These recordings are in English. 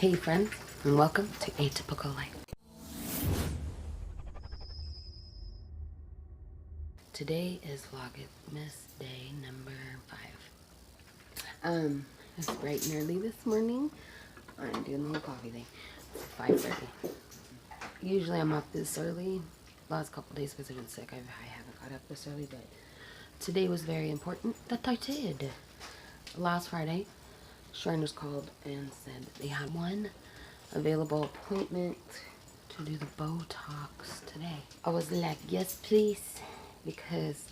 Hey friends, and welcome to Atypical Life. Today is Vlogmas day number 5. It's bright and early this morning. I'm doing the whole coffee thing. It's 5:30. Usually I'm up this early. Last couple days because I've been sick, I haven't got up this early, but today was very important that I did. Last Friday, Shriners called and said that they had one available appointment to do the Botox today. I was like, yes please, because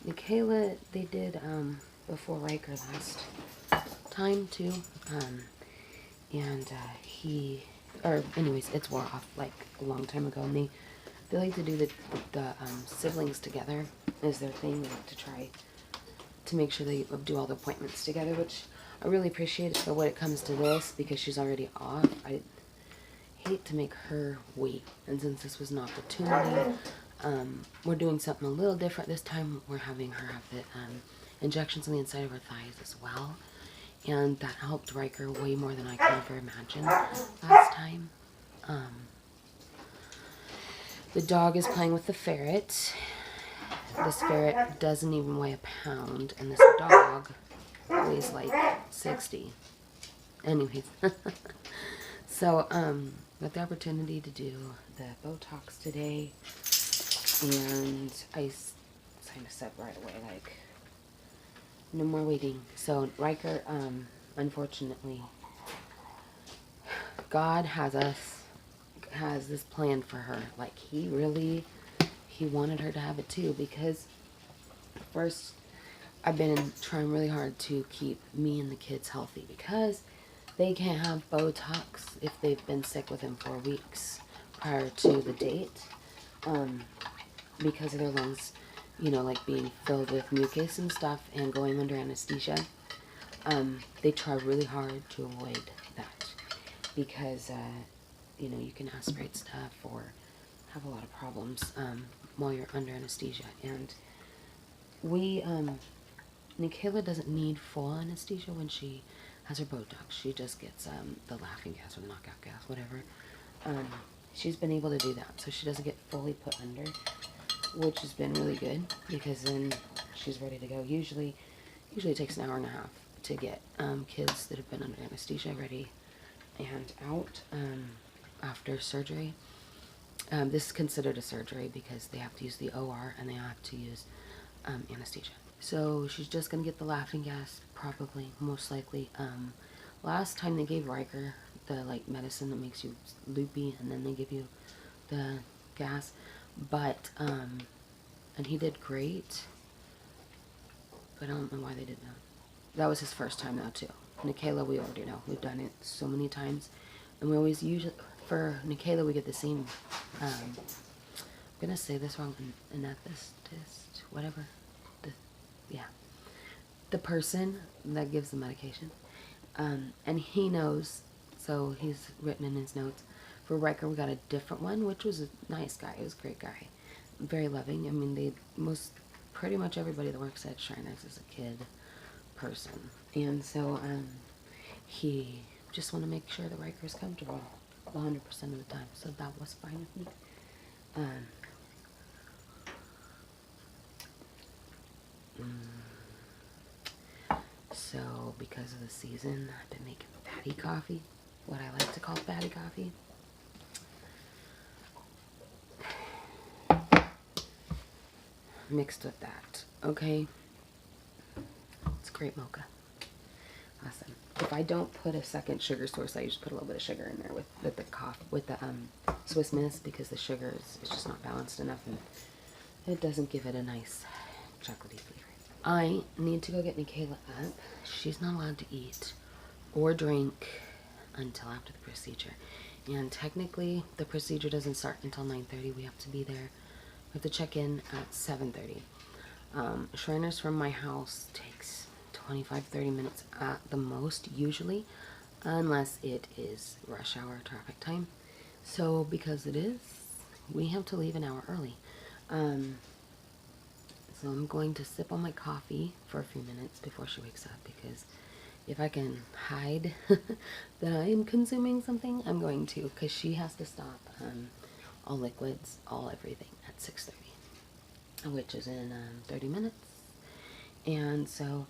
Michaela, they did before Riker last time too, and anyways, it's wore off like a long time ago, and they like to do the siblings together is their thing, like to try to make sure they do all the appointments together, which I really appreciate it. But when it comes to this, because she's already off, I hate to make her wait. And since this was an opportunity, we're doing something a little different this time. We're having her have the injections on the inside of her thighs as well, and that helped Riker way more than I could ever imagine last time. The dog is playing with the ferret. This ferret doesn't even weigh a pound, and this dog weighs like 60. Anyways, so got the opportunity to do the Botox today, and I kind of said right away, like, no more waiting. So Riker, unfortunately, God has this plan for her. Like, he wanted her to have it too, because first I've been trying really hard to keep me and the kids healthy, because they can't have Botox if they've been sick within 4 weeks prior to the date, because of their lungs, like being filled with mucus and stuff and going under anesthesia. They try really hard to avoid that, because you can aspirate stuff or have a lot of problems while you're under anesthesia. And Nikayla doesn't need full anesthesia when she has her Botox. She just gets the laughing gas or the knockout gas, whatever. She's been able to do that, so she doesn't get fully put under, which has been really good, because then she's ready to go. Usually it takes an hour and a half to get kids that have been under anesthesia ready and out after surgery. This is considered a surgery because they have to use the OR and they have to use anesthesia. So she's just going to get the laughing gas, probably, most likely. Last time they gave Riker the medicine that makes you loopy, and then they give you the gas. But, and he did great, but I don't know why they did that. That was his first time though too. Nikayla, we already know. We've done it so many times. And we always for Nikayla, we get the same, I'm going to say this wrong, anesthetist, whatever. The person that gives the medication. And he knows, so he's written in his notes. For Riker, we got a different one, which was a nice guy. He was a great guy. Very loving. I mean, pretty much everybody that works at Shriners is a kid person. And so, he just want to make sure that Riker is comfortable 100% of the time. So that was fine with me. So, because of the season, I've been making fatty coffee, what I like to call fatty coffee. Mixed with that, okay? It's great mocha. Awesome. If I don't put a second sugar source, I usually put a little bit of sugar in there with the Swiss Miss, because the sugar is just not balanced enough, and it doesn't give it a nice chocolatey flavor. I need to go get Nikayla up. She's not allowed to eat or drink until after the procedure. And technically, the procedure doesn't start until 9:30. We have to be there. We have to check in at 7:30. Shriners from my house takes 25-30 minutes at the most, usually, unless it is rush hour traffic time. So, because it is, we have to leave an hour early. So I'm going to sip on my coffee for a few minutes before she wakes up, because if I can hide that I am consuming something, I'm going to, because she has to stop all liquids, all everything at 6:30, which is in 30 minutes. And so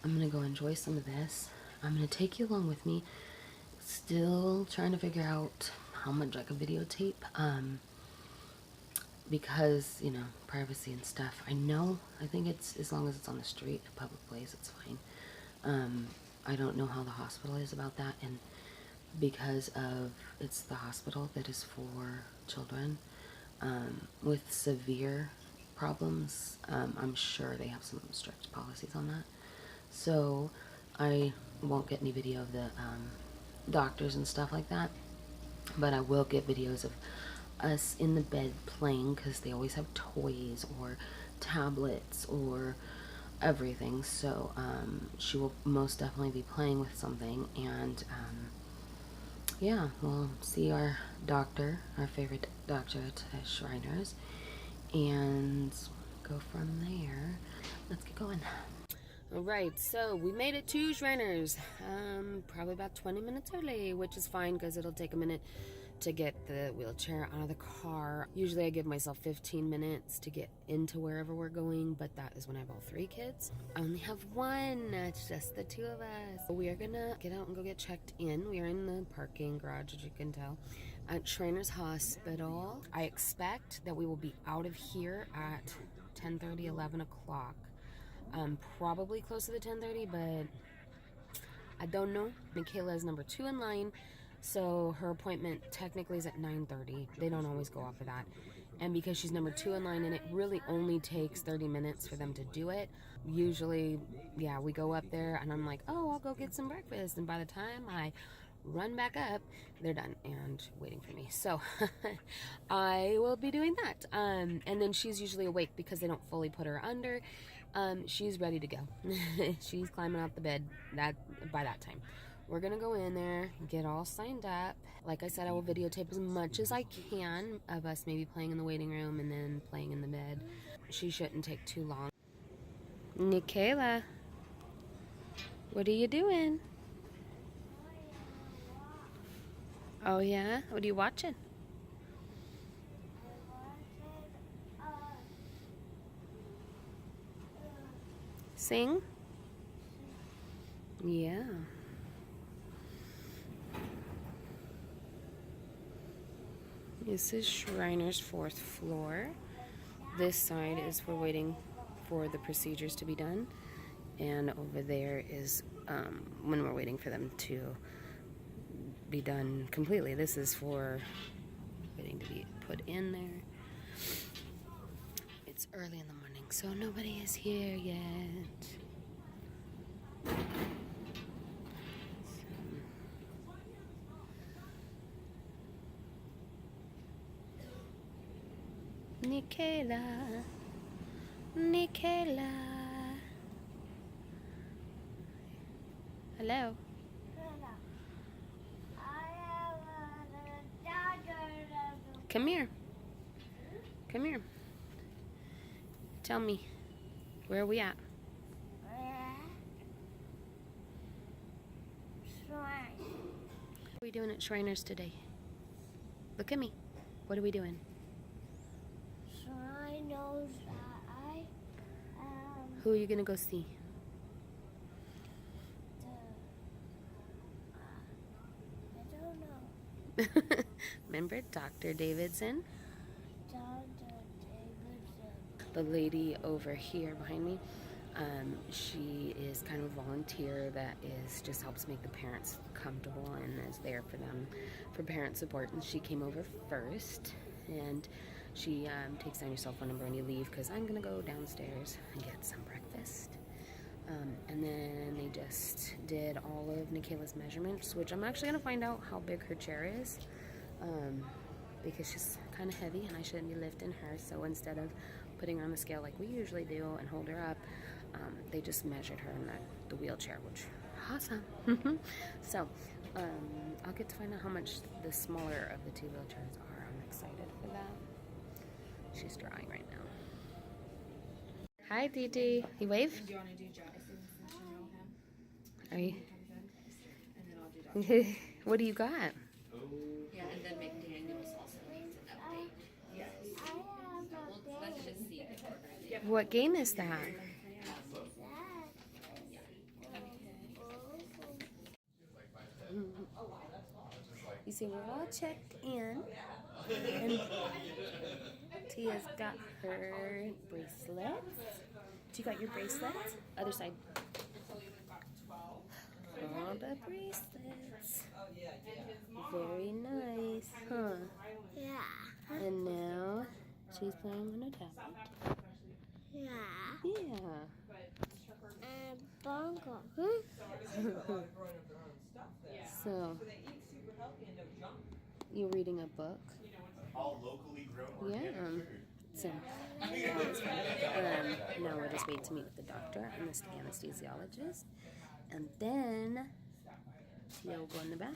I'm gonna go enjoy some of this. I'm gonna take you along with me. Still trying to figure out how much I can videotape, because, you know, privacy and stuff. I think it's, as long as it's on the street, a public place, it's fine. I don't know how the hospital is about that, and because of, it's the hospital that is for children with severe problems. I'm sure they have some strict policies on that. So I won't get any video of the doctors and stuff like that, but I will get videos of us in the bed playing, because they always have toys or tablets or everything. So she will most definitely be playing with something, and yeah, we'll see our doctor, our favorite doctor at Shriners, and go from there. Let's get going. Alright, so we made it to Shriners, probably about 20 minutes early, which is fine because it'll take a minute to get the wheelchair out of the car. Usually I give myself 15 minutes to get into wherever we're going, but that is when I have all 3 kids. I only have one, it's just the 2 of us. We are gonna get out and go get checked in. We are in the parking garage, as you can tell, at Shriners Hospital. I expect that we will be out of here at 10:30, 11 o'clock. Probably close to the 10:30, but I don't know. Michaela is number 2 in line, so her appointment technically is at 9:30. They don't always go off of that. And because she's number 2 in line, and it really only takes 30 minutes for them to do it, usually, yeah, we go up there, and I'm like, oh, I'll go get some breakfast. And by the time I run back up, they're done and waiting for me. So I will be doing that. And then she's usually awake because they don't fully put her under. She's ready to go. She's climbing out the bed by that time. We're gonna go in there, get all signed up. Like I said, I will videotape as much as I can of us maybe playing in the waiting room and then playing in the bed. She shouldn't take too long. Nikayla, what are you doing? Oh yeah? What are you watching? Sing? Yeah. This is Shriner's 4th floor. This side is for waiting for the procedures to be done. And over there is when we're waiting for them to be done completely. This is for waiting to be put in there. It's early in the morning, so nobody is here yet. Nikayla, Nikayla. Hello. Come here. Come here. Tell me, where are we at? What are we doing at Shriners today? Look at me. What are we doing? Shriners. Who are you gonna go see? I don't know. Remember Dr. Davidson? Dr. Davidson. The lady over here behind me, she is kind of a volunteer that just helps make the parents comfortable and is there for them for parent support. And she came over first, and she takes down your cell phone number when you leave, because I'm gonna go downstairs and get some breakfast. And then they just did all of Nikayla's measurements, which I'm actually gonna find out how big her chair is, because she's kind of heavy and I shouldn't be lifting her. So instead of putting her on the scale like we usually do and hold her up, they just measured her in the wheelchair, which awesome. So I'll get to find out how much the smaller of the 2 wheelchairs are. I'm excited for that. She's drawing right now. Hi, Didi. You wave? Do you want to do Johnny since you know him? Are you? What do you got? Yeah, and then McDaniels also needs an update. Yes. I have a Let's just see the order. What game is that? You see, we're all checked in. And Tia's got her bracelets. You got your bracelets? Other side. All the bracelets. Very nice, huh? Yeah. And now she's playing on a tablet. Yeah. Yeah. And bongo. So, you reading a book? All locally grown Yeah. So, that was fun. Now we're just waiting to meet with the doctor and the anesthesiologist. And then Tia will go in the back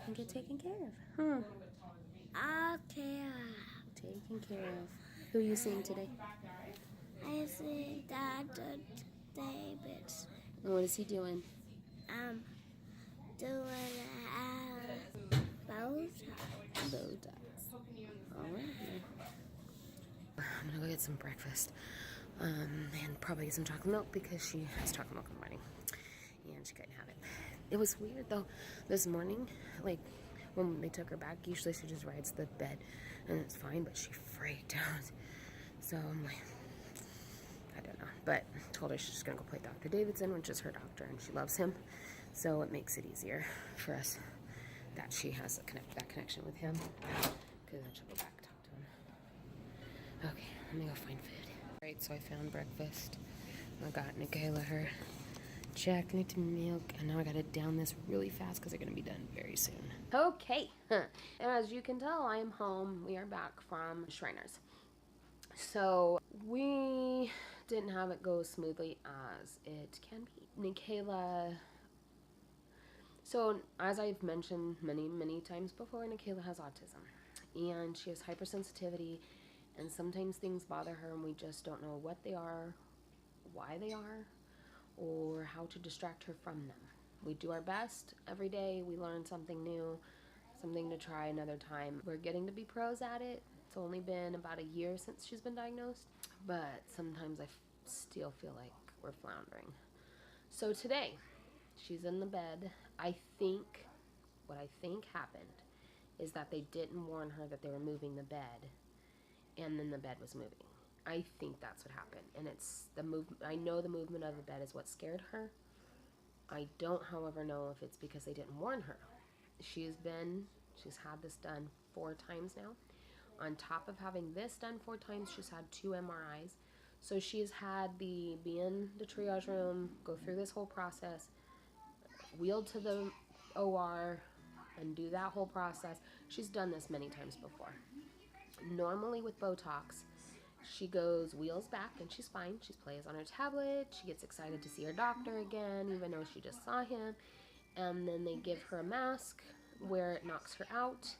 and get taken care of. Huh? Okay. Taken care of. Who are you seeing today? I see Dr. David. And what is he doing? Doing Botox. Botox. Alright. I'm gonna go get some breakfast. And probably get some chocolate milk because she has chocolate milk in the morning. And she couldn't have it. It was weird though. This morning, like when they took her back, usually she just rides the bed and it's fine, but she freaked out. So I'm like, I don't know. But told her she's just gonna go play Dr. Davidson, which is her doctor, and she loves him. So it makes it easier for us that she has that connection with him. Because then she'll go back and talk to him. Okay, let me go find food. Alright, so I found breakfast. I got Nikayla her chocolate milk, and now I gotta down this really fast because they're gonna be done very soon. Okay, as you can tell, I am home. We are back from Shriners. So we didn't have it go smoothly as it can be. Nikayla, so as I've mentioned many times before, Nikayla has autism and she has hypersensitivity, and sometimes things bother her and we just don't know what they are, why they are, or how to distract her from them. We do our best every day. We learn something new, something to try another time. We're getting to be pros at it. It's only been about a year since she's been diagnosed, but sometimes I still feel like we're floundering. So today, she's in the bed. What I think happened is that they didn't warn her that they were moving the bed, and then the bed was moving. I think that's what happened, and it's the move. I know the movement of the bed is what scared her. I don't, however, know if it's because they didn't warn her. She's had this done 4 times now. On top of having this done 4 times, she's had 2 MRIs. So she's had be in the triage room, go through this whole process, wheeled to the OR, and do that whole process. She's done this many times before. Normally with Botox, she goes, wheels back, and she's fine. She plays on her tablet. She gets excited to see her doctor again, even though she just saw him. And then they give her a mask where it knocks her out,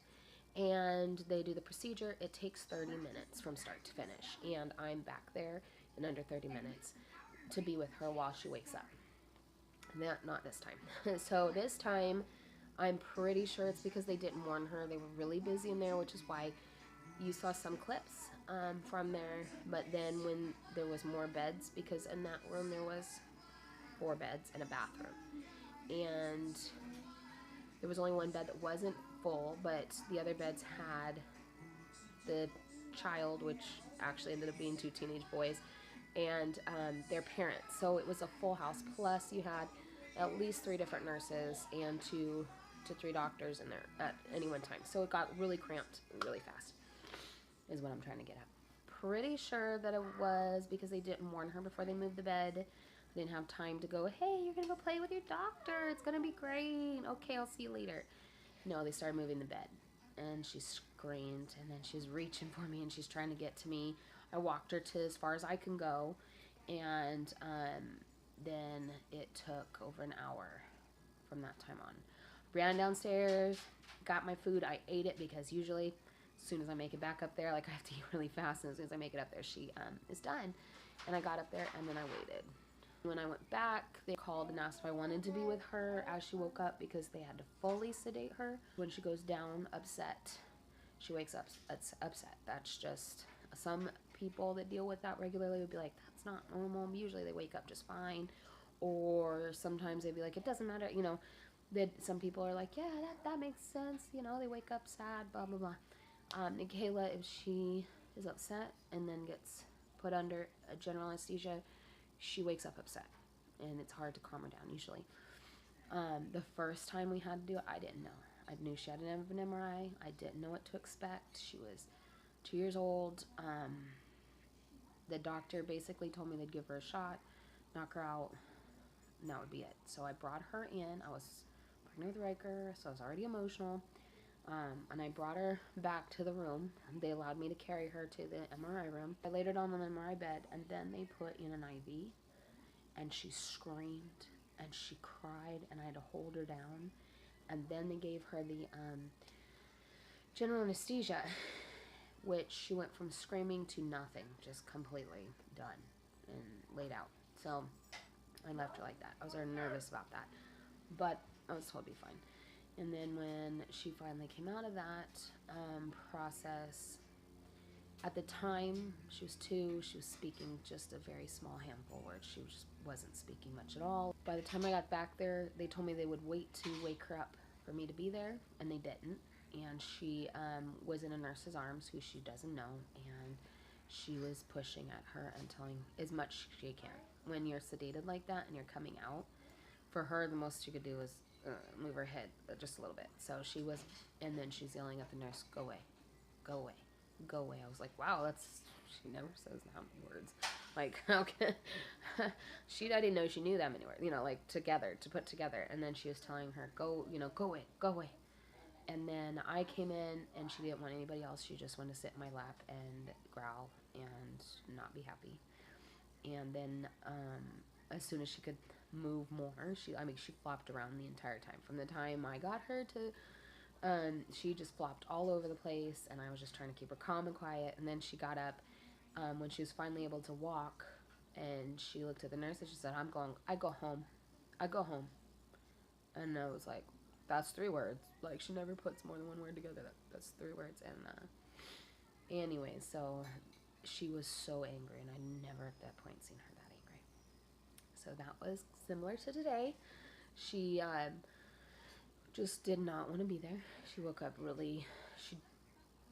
and they do the procedure. It takes 30 minutes from start to finish, and I'm back there in under 30 minutes to be with her while she wakes up. Not this time. So this time, I'm pretty sure it's because they didn't warn her. They were really busy in there, which is why you saw some clips from there. But then when there was more beds, because in that room there was 4 beds and a bathroom, and there was only 1 bed that wasn't full, but the other beds had the child, which actually ended up being 2 teenage boys, and their parents. So it was a full house. Plus you had at least 3 different nurses and 2 to 3 doctors in there at any one time. So it got really cramped really fast, is what I'm trying to get at. Pretty sure that it was because they didn't warn her before they moved the bed. I didn't have time to go, hey, you're gonna go play with your doctor, it's gonna be great, okay, I'll see you later. No, they started moving the bed, and she screamed, and then she's reaching for me, and she's trying to get to me. I walked her to as far as I can go, and then it took over an hour from that time on. Ran downstairs, got my food, I ate it, because usually as soon as I make it back up there, like I have to eat really fast, and as soon as I make it up there, she is done. And I got up there, and then I waited When I went back, they called and asked if I wanted to be with her as she woke up because they had to fully sedate her. When she goes down upset, she wakes up upset. That's just, some people that deal with that regularly would be like, that's not normal. Usually they wake up just fine. Or sometimes they'd be like, it doesn't matter. You know, that some people are like, yeah, that makes sense. You know, they wake up sad, blah, blah, blah. Kayla, if she is upset and then gets put under a general anesthesia, she wakes up upset. And it's hard to calm her down usually. The first time we had to do it, I didn't know. I knew she had an MRI. I didn't know what to expect. She was 2 years old. The doctor basically told me they'd give her a shot, knock her out, and that would be it. So I brought her in. I was pregnant with Riker, so I was already emotional. And I brought her back to the room. They allowed me to carry her to the MRI room. I laid her down on the MRI bed, and then they put in an IV, and she screamed, and she cried, and I had to hold her down. And then they gave her the general anesthesia, which she went from screaming to nothing, just completely done and laid out. So I left her like that. I was very nervous about that, but I was told to be fine. And then when she finally came out of that process, at the time, she was 2, she was speaking just a very small handful of words. She just wasn't speaking much at all. By the time I got back there, they told me they would wait to wake her up for me to be there, and they didn't. And she was in a nurse's arms, who she doesn't know, and she was pushing at her and telling as much as she can. When you're sedated like that and you're coming out, for her, the most she could do was move her head just a little bit. So she was, and then she's yelling at the nurse, go away, go away, go away. I was like, wow, that's, she never says that many words. Like, okay. I didn't know she knew that many words, you know, like together, to put together. And then she was telling her, go, you know, go away, go away. And then I came in, and she didn't want anybody else. She just wanted to sit in my lap and growl and not be happy. And then as soon as she could move more, she flopped around the entire time. From the time I got her to, she just flopped all over the place, and I was just trying to keep her calm and quiet. And then she got up when she was finally able to walk, and she looked at the nurse and she said, I go home. I go home. And I was like, that's 3 words. Like, she never puts more than one word together. That's 3 words. And anyway, so she was so angry, and I never at that point seen her that angry. So that was similar to today. She just did not want to be there. She woke up really,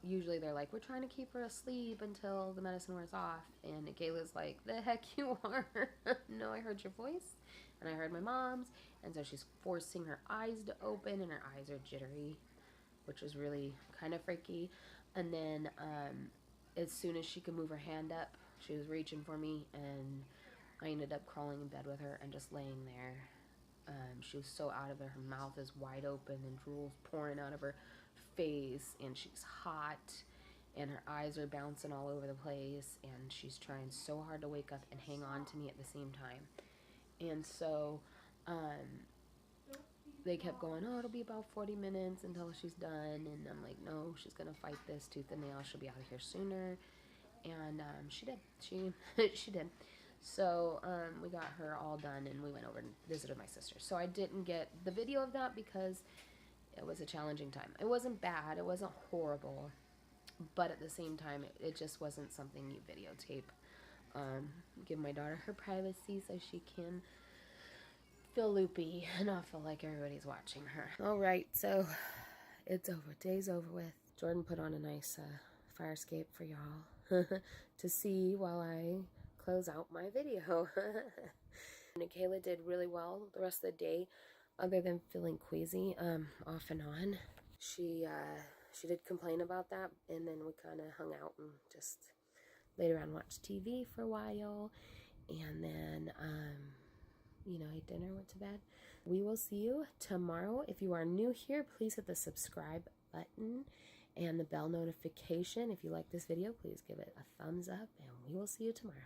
usually they're like, we're trying to keep her asleep until the medicine wears off. And Kayla's like, the heck you are. No, I heard your voice, and I heard my mom's. And so she's forcing her eyes to open, and her eyes are jittery, which was really kind of freaky. And then as soon as she could move her hand up, she was reaching for me, and I ended up crawling in bed with her and just laying there. She was so out of it. Her mouth is wide open and drool's pouring out of her face, and she's hot, and her eyes are bouncing all over the place, and she's trying so hard to wake up and hang on to me at the same time. And so they kept going, oh, it'll be about 40 minutes until she's done. And I'm like, no, she's going to fight this tooth and nail. She'll be out of here sooner. And she did. She did. So we got her all done, and we went over and visited my sister. So I didn't get the video of that because it was a challenging time. It wasn't bad. It wasn't horrible. But at the same time, it just wasn't something you videotape. Give my daughter her privacy so she can feel loopy and not feel like everybody's watching her. All right, so it's over. Day's over with. Jordan put on a nice fire escape for y'all to see while I close out my video. And Kayla did really well the rest of the day, other than feeling queasy off and on. She did complain about that, and then we kind of hung out and just laid around and watched TV for a while, and then you know, ate dinner, went to bed. We will see you tomorrow. If you are new here, please hit the subscribe button and the bell notification. If you like this video, please give it a thumbs up, and we will see you tomorrow.